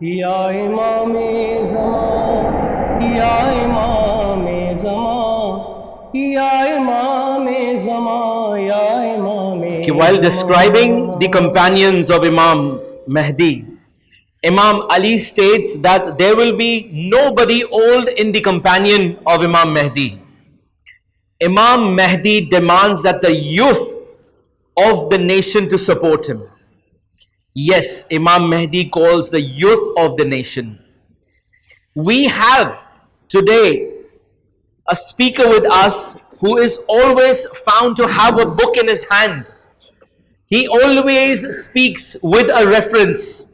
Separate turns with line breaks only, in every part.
یا امام زمان، یا امام زمان، یا امام زمان، یا امام
While describing the companions of Imam Mahdi, Imam Ali states that there will be nobody old in the companion of Imam Mahdi. Imam Mahdi demands that the youth of the nation to support him. Yes, Imam Mahdi calls the youth of the nation. We have today a speaker with us who is always found to have a book in his hand. He always speaks with a reference.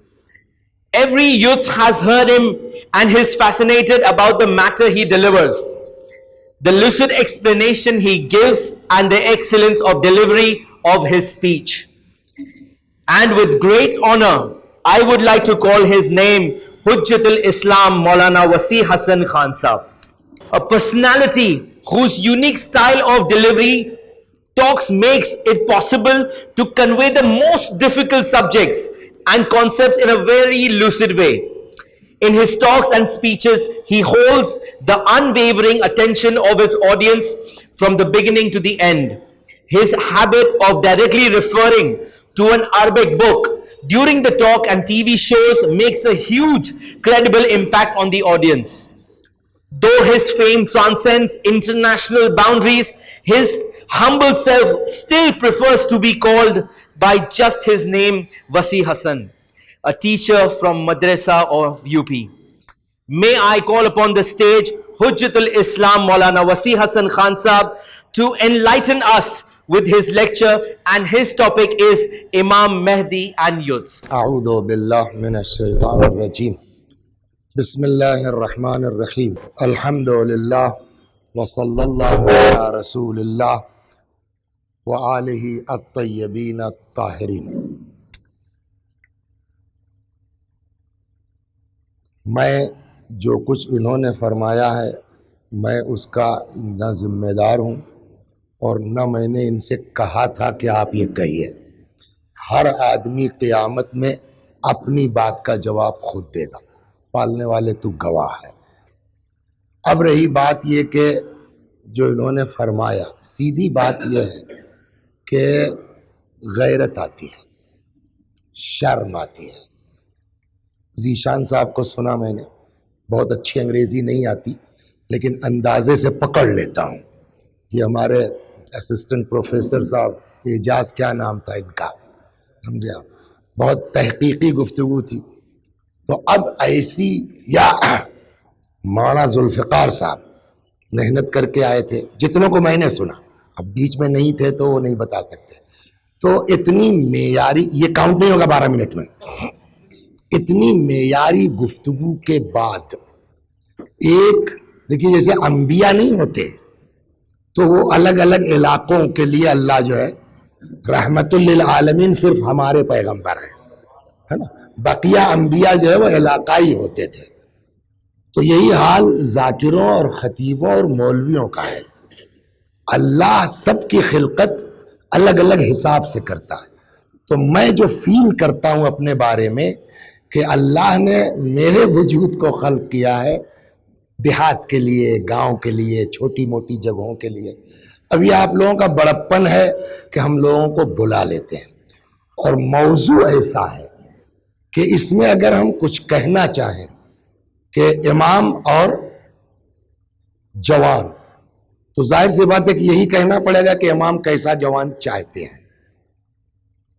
Every youth has heard him and is fascinated about the matter he delivers, the lucid explanation he gives, and the excellence of delivery of his speech. And with great honor, I would like to call his name Hujjatul Islam Maulana Wasi Hassan Khan Sahab, a personality whose unique style of delivery talks makes it possible to convey the most difficult subjects and concepts in a very lucid way. In his talks and speeches, he holds the unwavering attention of his audience from the beginning to the end. His habit of directly referring to an Arabic book during the talk and TV shows makes a huge, credible impact on the audience. Though his fame transcends international boundaries, his humble self still prefers to be called by just his name, Wasi Hassan, a teacher from Madrasa of UP. May I call upon the stage Hujjatul Islam Maulana Wasi Hassan Khan Sahab to enlighten us with his lecture, and his topic is Imam Mahdi and Youths.
A'udhu billah minash shaitanir rajim. Bismillahir rahmanir rahim. Alhamdulillah wa sallallahu ala rasulillah wa alihi at-tayyibin at-tahirin. میں جو کچھ انہوں نے فرمایا ہے میں اس کا نہ ذمہ دار ہوں اور نہ میں نے ان سے کہا تھا کہ آپ یہ کہیے. ہر آدمی قیامت میں اپنی بات کا جواب خود دے گا. پالنے والے تو گواہ ہے. اب رہی بات یہ کہ جو انہوں نے فرمایا، سیدھی بات یہ ہے کہ غیرت آتی ہے، شرم آتی ہے. ذیشان صاحب کو سنا میں نے، بہت اچھی انگریزی نہیں آتی لیکن اندازے سے پکڑ لیتا ہوں. یہ ہمارے اسسٹنٹ پروفیسر صاحب، اعجاز کیا نام تھا ان کا، سمجھے آپ، بہت تحقیقی گفتگو تھی. تو اب ایسی، یا مولانا ذوالفقار صاحب محنت کر کے آئے تھے، جتنوں کو میں نے سنا، اب بیچ میں نہیں تھے تو وہ نہیں بتا سکتے. تو اتنی معیاری، یہ کاؤنٹ نہیں ہوگا 12 منٹ میں، اتنی معیاری گفتگو کے بعد ایک، دیکھیے جیسے انبیاء نہیں ہوتے تو وہ الگ الگ علاقوں کے لیے اللہ جو ہے رحمت للعالمین صرف ہمارے پیغمبر ہیں، ہے نا. بقیہ انبیاء جو ہے وہ علاقائی ہوتے تھے. تو یہی حال ذاکروں اور خطیبوں اور مولویوں کا ہے. اللہ سب کی خلقت الگ الگ حساب سے کرتا ہے. تو میں جو فیل کرتا ہوں اپنے بارے میں کہ اللہ نے میرے وجود کو خلق کیا ہے دیہات کے لیے، گاؤں کے لیے، چھوٹی موٹی جگہوں کے لیے. ابھی آپ لوگوں کا بڑپن ہے کہ ہم لوگوں کو بلا لیتے ہیں، اور موضوع ایسا ہے کہ اس میں اگر ہم کچھ کہنا چاہیں کہ امام اور جوان، تو ظاہر سی بات ہے کہ یہی کہنا پڑے گا کہ امام کیسا جوان چاہتے ہیں.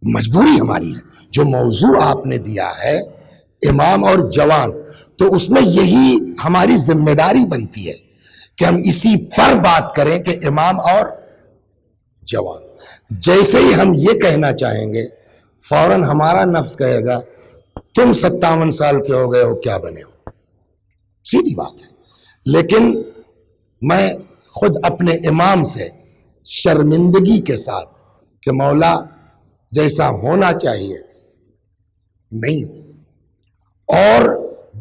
مجبوری ہماری ہے. جو موضوع آپ نے دیا ہے امام اور جوان، تو اس میں یہی ہماری ذمہ داری بنتی ہے کہ ہم اسی پر بات کریں کہ امام اور جوان. جیسے ہی ہم یہ کہنا چاہیں گے فوراً ہمارا نفس کہے گا تم 57 سال کے ہو گئے ہو، کیا بنے ہو. سیدھی بات ہے. لیکن میں خود اپنے امام سے شرمندگی کے ساتھ کہ مولا جیسا ہونا چاہیے نہیں ہو. اور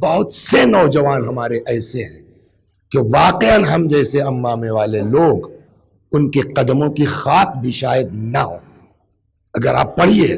بہت سے نوجوان ہمارے ایسے ہیں کہ واقعاً ہم جیسے امامے والے لوگ ان کے قدموں کی خاک بھی شاید نہ ہو. اگر آپ پڑھیے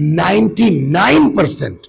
99%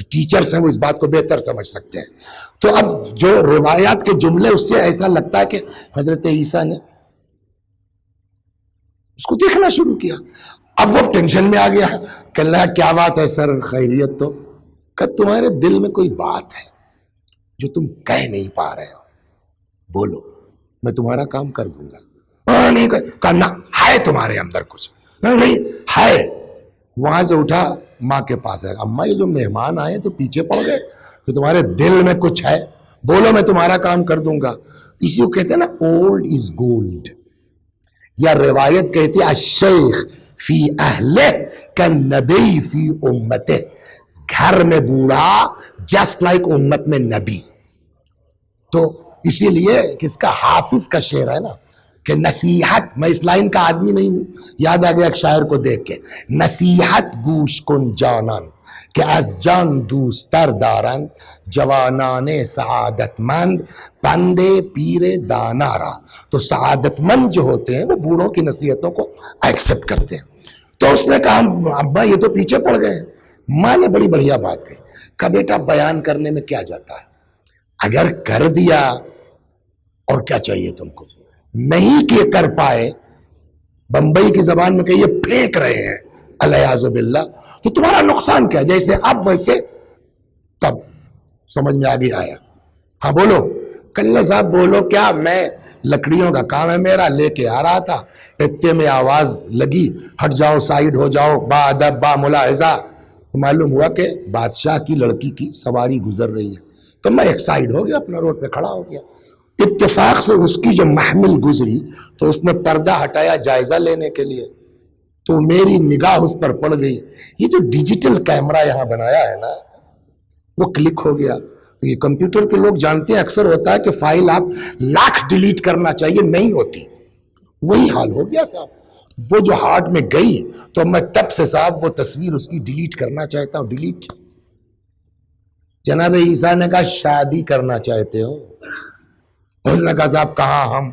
جو ٹیچرز ہیں وہ اس بات کو بہتر سمجھ سکتے ہیں. تو اب جو روایات کے جملے اس سے ایسا لگتا ہے کہ حضرت عیسیٰ نے اس کو دیکھنا شروع کیا. اب وہ ٹینشن میں آ گیا کہ اللہ کیا بات ہے سر, خیریت تو؟ کہ تمہارے دل میں کوئی بات ہے جو تم کہہ نہیں پا رہے ہو, بولو, میں تمہارا کام کر دوں گا. نہیں کرنا ہے تمہارے اندر کچھ, نہیں ہے. وہاں سے اٹھا ماں کے پاس ہے, اماں یہ جو مہمان آئے تو پیچھے پڑ گئے, کہ تمہارے دل میں کچھ ہے, بولو میں تمہارا کام کر دوں گا. اسی کو کہتے ہیں نا اولڈ از گولڈ, یا روایت کہتی ہے الشیخ فی اہلہ کالنبی فی امتہ, گھر میں بوڑھا جسٹ لائک امت میں نبی. تو اسی لیے کس کا, حافظ کا شعر ہے نا کہ نصیحت, میں اس لائن کا آدمی نہیں ہوں, یاد آ گیا ایک شاعر کو دیکھ کے, نصیحت گوش کن جانان کہ از جان دوستر دارن, جوانان سعادت مند بندے پیر دانا را. تو سعادت مند جو ہوتے ہیں وہ بوڑھوں کی نصیحتوں کو ایکسپٹ کرتے ہیں. تو اس نے کہا ابا یہ تو پیچھے پڑ گئے ہیں. ماں نے بڑی بڑھیا بات کہی, کہا بیٹا بیان کرنے میں کیا جاتا ہے, اگر کر دیا اور کیا چاہیے تم کو, نہیں کہ کر پائے, بمبئی کی زبان میں کہیے پھینک رہے ہیں الیاذ باللہ, تو تمہارا نقصان کیا, جیسے اب ویسے تب. سمجھ میں آگے آیا؟ ہاں بولو کلّا صاحب بولو. کیا میں لکڑیوں کا کام ہے میرا, لے کے آ رہا تھا, اتنے میں آواز لگی ہٹ جاؤ سائیڈ ہو جاؤ, با ادب با ملاحظہ. معلوم ہوا کہ بادشاہ کی لڑکی کی سواری گزر رہی ہے, تو میں ایک سائیڈ ہو گیا, اپنا روڈ پہ کھڑا ہو گیا. اتفاق سے اس کی جو محمل گزری تو اس نے پردہ ہٹایا جائزہ لینے کے لیے, تو میری نگاہ اس پر پڑ گئی. یہ جو ڈیجیٹل کیمرہ یہاں بنایا ہے نا, وہ کلک ہو گیا. تو یہ کمپیوٹر کے لوگ جانتے ہیں, اکثر ہوتا ہے کہ فائل آپ لاکھ ڈیلیٹ کرنا چاہیے, نہیں ہوتی. وہی حال ہو گیا صاحب, وہ جو ہارٹ میں گئی تو میں تب سے صاحب وہ تصویر اس کی ڈیلیٹ کرنا چاہتا ہوں. ڈیلیٹ. جناب عیسیٰ نے کہا شادی کرنا چاہتے ہو؟ اس نے کہا صاحب کہاں ہم,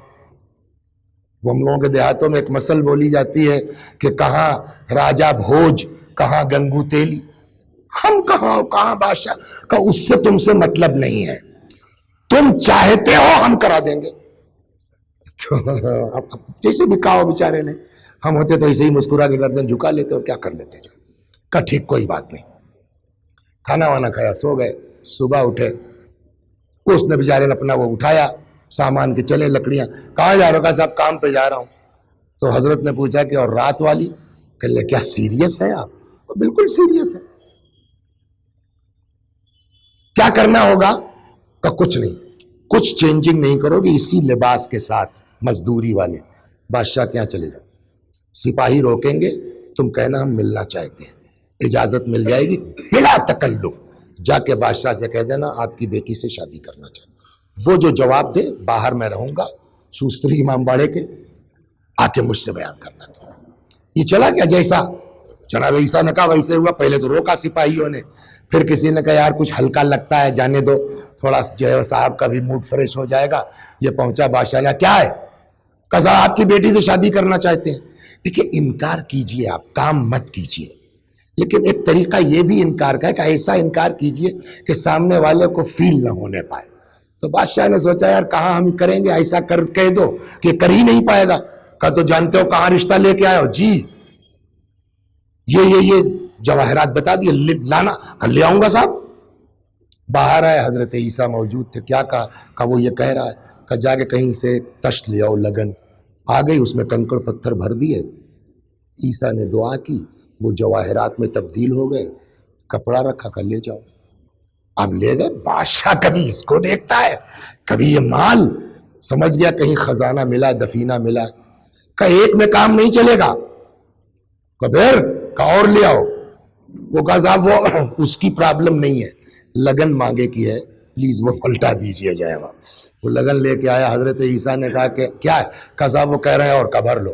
وہ ہم لوگوں کے دیہاتوں میں ایک مثل بولی جاتی ہے کہ کہاں راجہ بھوج کہاں گنگو تیلی, ہم کہاں بادشاہ. کہ اس سے تم سے مطلب نہیں ہے, تم چاہتے ہو ہم کرا دیں گے. جیسے بھی کہا بیچارے نے, ہم ہوتے تو ایسے ہی مسکرا کے گردن جھکا لیتے اور کیا کر لیتے. کہ ٹھیک کوئی بات نہیں. کھانا وانا کھایا, سو گئے. صبح اٹھے, اس نے بیچارے نے اپنا وہ اٹھایا سامان کے, چلے لکڑیاں. کہاں جا رہا ہو؟ کہا صاحب کام پہ جا رہا ہوں. تو حضرت نے پوچھا کہ اور رات والی؟ کہ لے کیا سیریس ہے آپ؟ بالکل سیریس ہے. کیا کرنا ہوگا؟ کہ کچھ نہیں, کچھ چینجنگ نہیں کرو گے, اسی لباس کے ساتھ مزدوری والے بادشاہ کے یہاں چلے جاؤ. سپاہی روکیں گے, تم کہنا ہم ملنا چاہتے ہیں, اجازت مل جائے گی بلا تکلف. جا کے بادشاہ سے کہہ دینا آپ کی بیٹی سے شادی کرنا چاہتے. وہ جو جواب دے, باہر میں رہوں گا, سوستری امام باڑے کے, آ کے مجھ سے بیان کرنا. تو یہ چلا گیا جیسا جناب عیسیٰ نے کہا ویسے ہوا. پہلے تو روکا سپاہیوں نے, پھر کسی نے کہا یار کچھ ہلکا لگتا ہے جانے دو, تھوڑا جو ہے صاحب کا بھی موڈ فریش ہو جائے گا. یہ پہنچا بادشاہ نے, کیا ہے؟ کہا آپ کی بیٹی سے شادی کرنا چاہتے ہیں. دیکھیے انکار کیجئے, آپ کام مت کیجئے, لیکن ایک طریقہ یہ بھی انکار کا ہے کہ ایسا انکار کیجئے کہ سامنے والے کو فیل نہ ہونے پائے. تو بادشاہ نے سوچا یار کہاں ہم کریں گے, ایسا کہہ دو کہ کر ہی نہیں پائے گا. کہا تو جانتے ہو کہاں رشتہ لے کے آئے ہو؟ جی یہ جواہرات بتا دیے, لانا. لے آؤں گا صاحب. باہر آئے, حضرت عیسیٰ موجود تھے. کیا کہا وہ یہ کہہ رہا ہے. کہا جا کے کہیں سے تشت لے آؤ, لگن. آ گئی, اس میں کنکڑ پتھر بھر دیے. عیسیٰ نے دعا کی, وہ جواہرات میں تبدیل ہو گئے. کپڑا رکھا, کر لے جاؤ. اب لے گئے. بادشاہ کبھی اس کو دیکھتا ہے, کبھی یہ مال. سمجھ گیا کہیں خزانہ ملا, دفینہ ملا. کہ ایک میں کام نہیں چلے گا. کہ پھر اور لے آؤ. وہ کہا صاحب وہ اس کی پرابلم نہیں ہے, لگن مانگے کی ہے, پلیز وہ پلٹا دیجئے جائے گا. وہ لگن لے کے آیا. حضرت عیسیٰ نے کہا کہ کیا ہے؟ کہا صاحب وہ کہہ رہے ہیں اور کا بھر لو.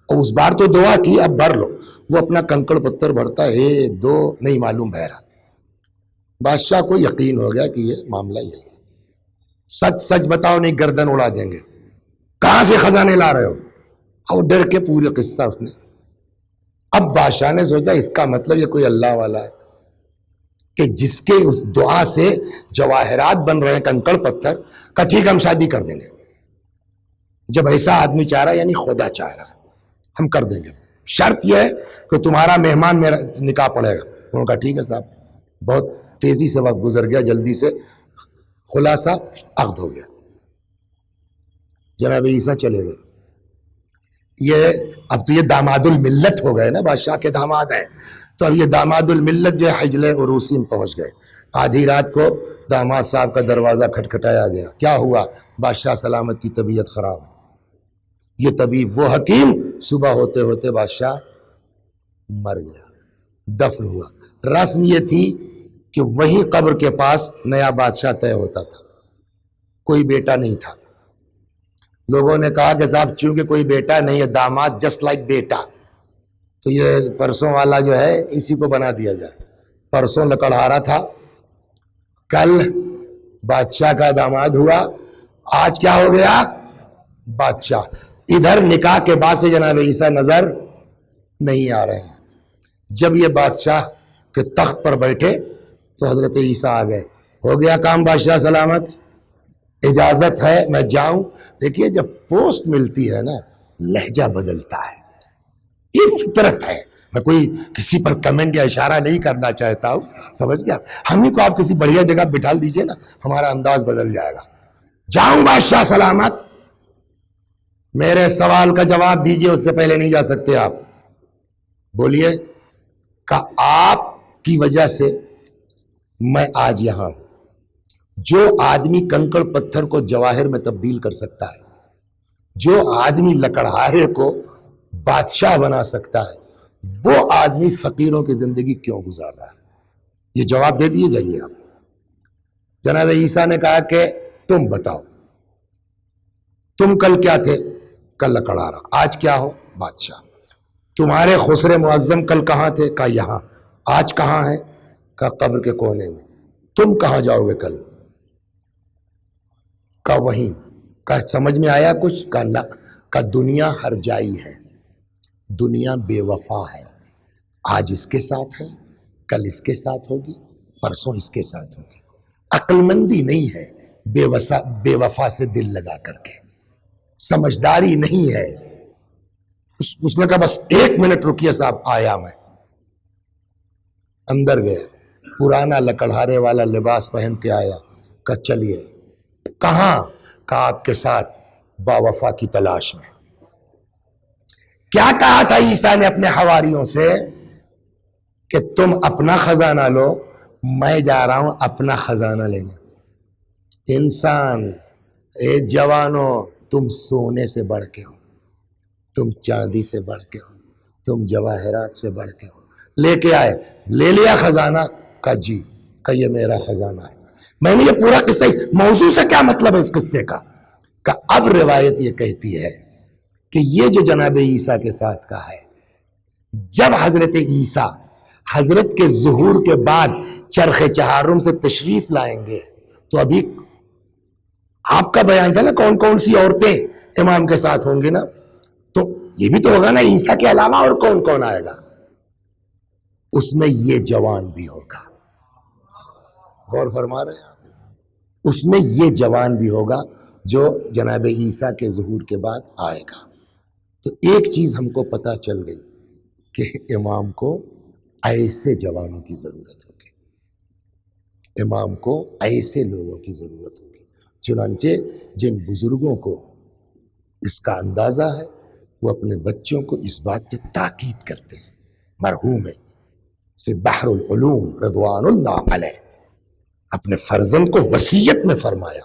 اور اس بار تو دعا کی, اب بھر لو. وہ اپنا کنکڑ پتھر بھرتا ہے, 1 2 نہیں معلوم بہرا. بادشاہ کو یقین ہو گیا کہ یہ معاملہ یہی ہے. سچ سچ بتاؤ نہیں گردن اڑا دیں گے. کہاں سے خزانے لا رہے ہو؟ اور ڈر کے پورے قصہ اس نے. اب بادشاہ نے سوچا اس کا مطلب یہ کوئی اللہ والا ہے. کہ جس کے اس دعا سے جواہرات بن رہے ہیں، کنکڑ پتھر کا، ٹھیک ہم شادی کر دیں گے. جب ایسا آدمی چاہ رہا ہے یعنی خدا چاہ رہا ہے، ہم کر دیں گے. شرط یہ ہے کہ تمہارا مہمان میرا نکاح پڑے گا. انہوں نے کہا ٹھیک ہے صاحب. بہت تیزی سے وقت گزر گیا، جلدی سے خلاصہ عقد ہو گیا. جناب عیسیٰ چلے گئے. اب تو یہ داماد الملت ہو گئے نا، بادشاہ کے داماد ہیں. تو اب یہ داماد الملت جو ہے حجل عروسی میں پہنچ گئے. آدھی رات کو داماد صاحب کا دروازہ کھٹکھٹایا گیا. کیا ہوا؟ بادشاہ سلامت کی طبیعت خراب ہے. یہ طبیب، وہ حکیم، صبح ہوتے ہوتے بادشاہ مر گیا، دفن ہوا. رسم یہ تھی کہ وہی قبر کے پاس نیا بادشاہ طے ہوتا تھا. کوئی بیٹا نہیں تھا. لوگوں نے کہا کہ صاحب چونکہ کوئی بیٹا نہیں ہے، داماد جسٹ لائک بیٹا، تو یہ پرسوں والا جو ہے اسی کو بنا دیا جائے. پرسوں لکڑہارا تھا، کل بادشاہ کا داماد ہوا، آج کیا ہو گیا؟ بادشاہ. ادھر نکاح کے بعد سے جناب عیسیٰ نظر نہیں آ رہے ہیں. جب یہ بادشاہ کے تخت پر بیٹھے تو حضرت عیسیٰ آ گئے. ہو گیا کام بادشاہ سلامت، اجازت ہے میں جاؤں. دیکھیے جب پوسٹ ملتی ہے نا، لہجہ بدلتا ہے، یہ فطرت ہے. میں کوئی کسی پر کمنٹ یا اشارہ نہیں کرنا چاہتا ہوں، سمجھ گیا. ہم ہی کو آپ کسی بڑھیا جگہ بٹھا دیجئے نا، ہمارا انداز بدل جائے گا. جاؤں بادشاہ سلامت؟ میرے سوال کا جواب دیجئے، اس سے پہلے نہیں جا سکتے آپ. بولیے. کہ آپ کی وجہ سے میں آج یہاں ہوں. جو آدمی کنکڑ پتھر کو جواہر میں تبدیل کر سکتا ہے، جو آدمی لکڑہارے کو بادشاہ بنا سکتا ہے، وہ آدمی فقیروں کی زندگی کیوں گزار رہا ہے؟ یہ جواب دے دیے جائیے آپ. جناب عیسیٰ نے کہا کہ تم بتاؤ، تم کل کیا تھے؟ کل لکڑہارا. آج کیا ہو؟ بادشاہ. تمہارے خسر معظم کل کہاں تھے؟ کہا یہاں. آج کہاں ہے؟ کہا قبر کے کونے میں. تم کہاں جاؤ گے کل؟ کہا وہیں. کہا سمجھ میں آیا کچھ؟ کہا نہ. کہا دنیا ہر جائی ہے، دنیا بے وفا ہے. آج اس کے ساتھ ہے، کل اس کے ساتھ ہوگی، پرسوں اس کے ساتھ ہوگی. عقل مندی نہیں ہے بے وفا سے دل لگا کر کے، سمجھداری نہیں ہے. اس نے کہا بس 1 منٹ رکیے صاحب، آیا میں. اندر گئے، پرانا لکڑہارے والا لباس پہن کے آیا. کہا چلیے. کہاں؟ کہا آپ کے ساتھ با وفا کی تلاش میں. کیا کہا تھا عیسیٰ نے اپنے حواریوں سے؟ کہ تم اپنا خزانہ لو، میں جا رہا ہوں اپنا خزانہ لینے. انسان، اے جوانوں، تم سونے سے بڑھ کے ہو، تم چاندی سے بڑھ کے ہو، تم جواہرات سے بڑھ کے ہو. لے کے آئے، لے لیا خزانہ. کہا جی. کہا یہ میرا خزانہ ہے. میں نے یہ پورا قصہ، موضوع سے کیا مطلب ہے اس قصے کا؟ کہ اب روایت یہ کہتی ہے کہ یہ جو جناب عیسیٰ کے ساتھ کا ہے، جب حضرت عیسیٰ حضرت کے ظہور کے بعد چرخ چہارم سے تشریف لائیں گے تو ابھی آپ کا بیان تھا نا کون کون سی عورتیں امام کے ساتھ ہوں گی نا، تو یہ بھی تو ہوگا نا عیسیٰ کے علاوہ اور کون کون آئے گا. اس میں یہ جوان بھی ہوگا. غور فرما رہے ہیں آپ؟ اس میں یہ جوان بھی ہوگا جو جناب عیسیٰ کے ظہور کے بعد آئے گا. تو ایک چیز ہم کو پتہ چل گئی کہ امام کو ایسے جوانوں کی ضرورت ہوگی، امام کو ایسے لوگوں کی ضرورت ہوگی. چنانچہ جن بزرگوں کو اس کا اندازہ ہے وہ اپنے بچوں کو اس بات پہ تاکید کرتے ہیں. مرحوم ہے سید بحر العلوم رضوان اللہ علیہ اپنے فرزند کو وصیت میں فرمایا،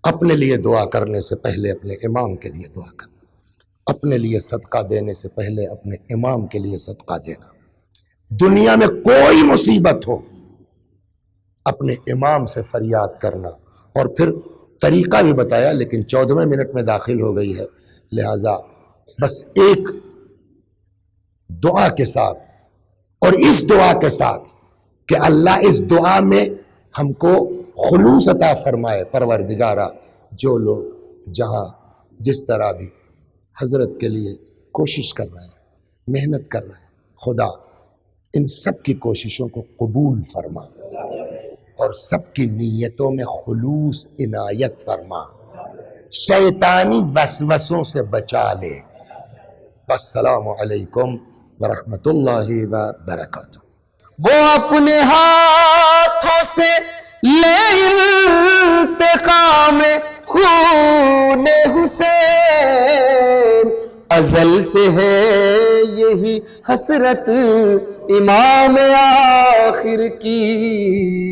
اپنے لیے دعا کرنے سے پہلے اپنے امام کے لیے دعا کرنا، اپنے لیے صدقہ دینے سے پہلے اپنے امام کے لیے صدقہ دینا. دنیا میں کوئی مصیبت ہو اپنے امام سے فریاد کرنا. اور پھر طریقہ بھی بتایا، لیکن 14ویں منٹ میں داخل ہو گئی ہے، لہٰذا بس ایک دعا کے ساتھ اور اس دعا کے ساتھ کہ اللہ اس دعا میں ہم کو خلوص عطا فرمائے. پروردگارہ جو لوگ جہاں جس طرح بھی حضرت کے لیے کوشش کر رہے ہیں، محنت کر رہے ہیں، خدا ان سب کی کوششوں کو قبول فرما. اور سب کی نیتوں میں خلوص عنایت فرما، شیطانی وسوسوں سے بچا لے۔ السلام علیکم ورحمۃ اللہ وبرکاتہ۔
وہ اپنے ہاتھوں سے لے انتقام خون حسین، ازل سے ہے یہی حسرت امام آخر کی۔